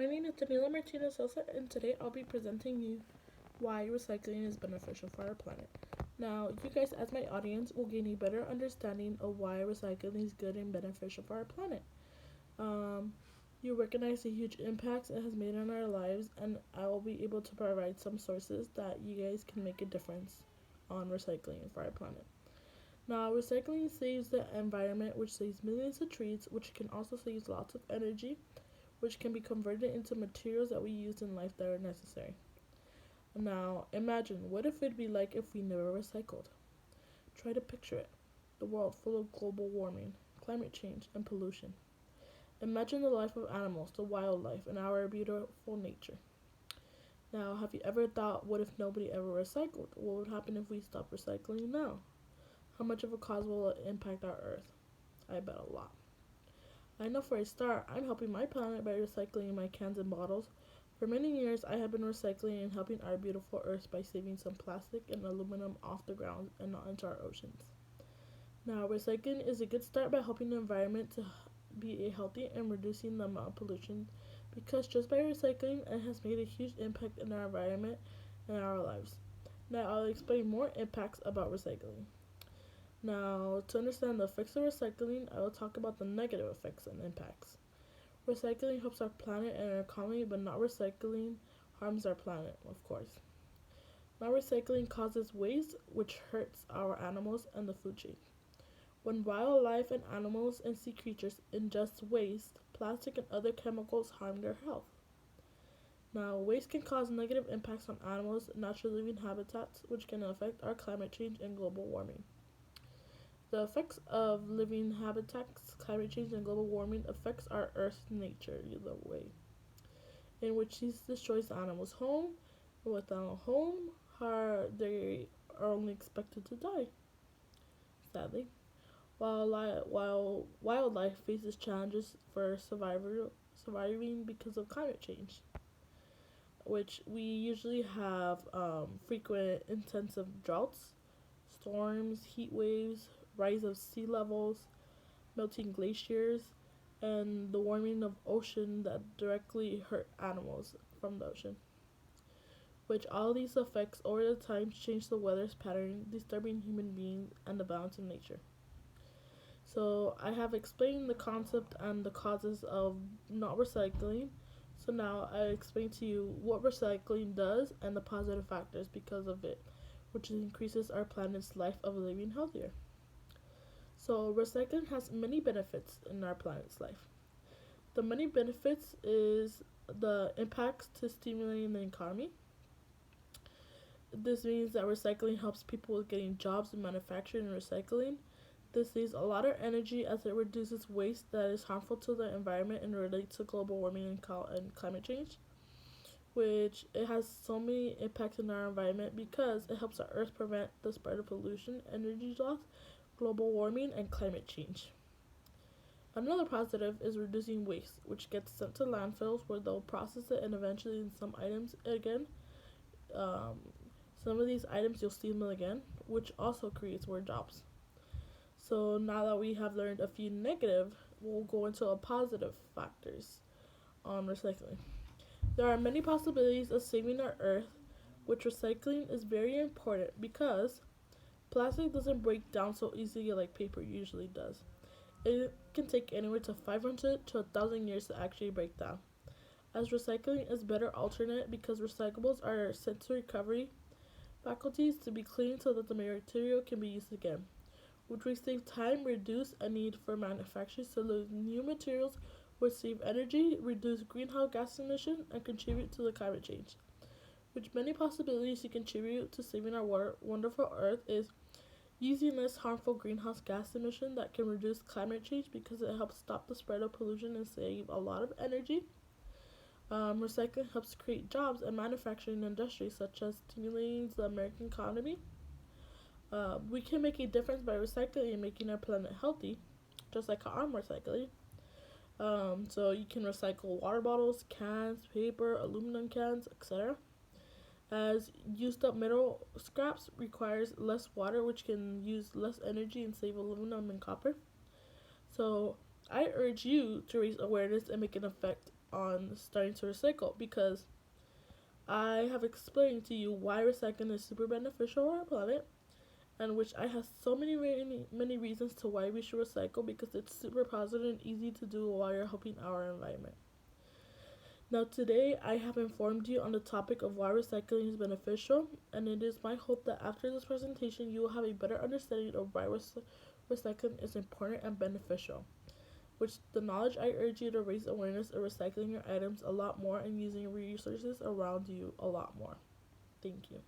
name is Danila Martinez Sosa, and today I'll be presenting you why recycling is beneficial for our planet. Now, you guys, as my audience, will gain a better understanding of why recycling is good and beneficial for our planet. Um, you recognize the huge impacts it has made on our lives, and I will be able to provide some sources that you guys can make a difference on recycling for our planet. Now, recycling saves the environment, which saves millions of trees, which can also save lots of energy, which can be converted into materials that we use in life that are necessary. Now, imagine what if it'd be like if we never recycled? Try to picture it. The world full of global warming, climate change, and pollution. Imagine the life of animals, the wildlife, and our beautiful nature. Now, have you ever thought, what if nobody ever recycled? What would happen if we stopped recycling now? How much of a cause will it impact our Earth? I bet a lot. I know for a start, I'm helping my planet by recycling my cans and bottles. For many years, I have been recycling and helping our beautiful Earth by saving some plastic and aluminum off the ground and not into our oceans. Now, recycling is a good start by helping the environment to be a healthy and reducing the amount of pollution, because just by recycling, it has made a huge impact in our environment and our lives. Now, I'll explain more impacts about recycling. Now, to understand the effects of recycling, I will talk about the negative effects and impacts. Recycling helps our planet and our economy, but not recycling harms our planet, of course. Not recycling causes waste, which hurts our animals and the food chain. When wildlife and animals and sea creatures ingest waste, plastic and other chemicals harm their health. Now, waste can cause negative impacts on animals' natural living habitats, which can affect our climate change and global warming. The effects of living habitats, climate change, and global warming affects our Earth's nature the way in which these destroys the animals' home, and without a home, they are only expected to die. Sadly, while wildlife faces challenges for surviving because of climate change, which we usually have frequent intensive droughts, storms, heat waves, rise of sea levels, melting glaciers, and the warming of ocean that directly hurt animals from the ocean. Which all these effects over the time change the weather's pattern, disturbing human beings and the balance in nature. So I have explained the concept and the causes of not recycling. So now I explain to you what recycling does and the positive factors because of it, which increases our planet's life of living healthier. So recycling has many benefits in our planet's life. The many benefits is the impacts to stimulating the economy. This means that recycling helps people with getting jobs in manufacturing and recycling. This saves a lot of energy as it reduces waste that is harmful to the environment and relates to global warming and climate change, which it has so many impacts in our environment because it helps our Earth prevent the spread of pollution, energy loss, global warming, and climate change. Another positive is reducing waste, which gets sent to landfills where they'll process it and eventually in some items again. Um, some of these items you'll see them again, which also creates more jobs. So now that we have learned a few negative, we'll go into a positive factors on recycling. There are many possibilities of saving our Earth, which recycling is very important because plastic doesn't break down so easily like paper usually does. It can take anywhere to 500 to 1,000 years to actually break down. As recycling is better alternate because recyclables are sent to recovery faculties to be cleaned so that the material can be used again, which will save time, reduce a need for manufacturers to use new materials, which save energy, reduce greenhouse gas emissions, and contribute to the climate change. Which many possibilities to contribute to saving our wonderful Earth is using less harmful greenhouse gas emission that can reduce climate change because it helps stop the spread of pollution and save a lot of energy. Recycling helps create jobs in manufacturing industries such as stimulating the American economy. We can make a difference by recycling and making our planet healthy, just like how I'm recycling. So you can recycle water bottles, cans, paper, aluminum cans, etc. As used up metal scraps requires less water, which can use less energy and save aluminum and copper. So I urge you to raise awareness and make an effect on starting to recycle, because I have explained to you why recycling is super beneficial for our planet, and which I have so many reasons to why we should recycle, because it's super positive and easy to do while you're helping our environment. Now today I have informed you on the topic of why recycling is beneficial, and it is my hope that after this presentation you will have a better understanding of why recycling is important and beneficial. With the knowledge, I urge you to raise awareness of recycling your items a lot more and using resources around you a lot more. Thank you.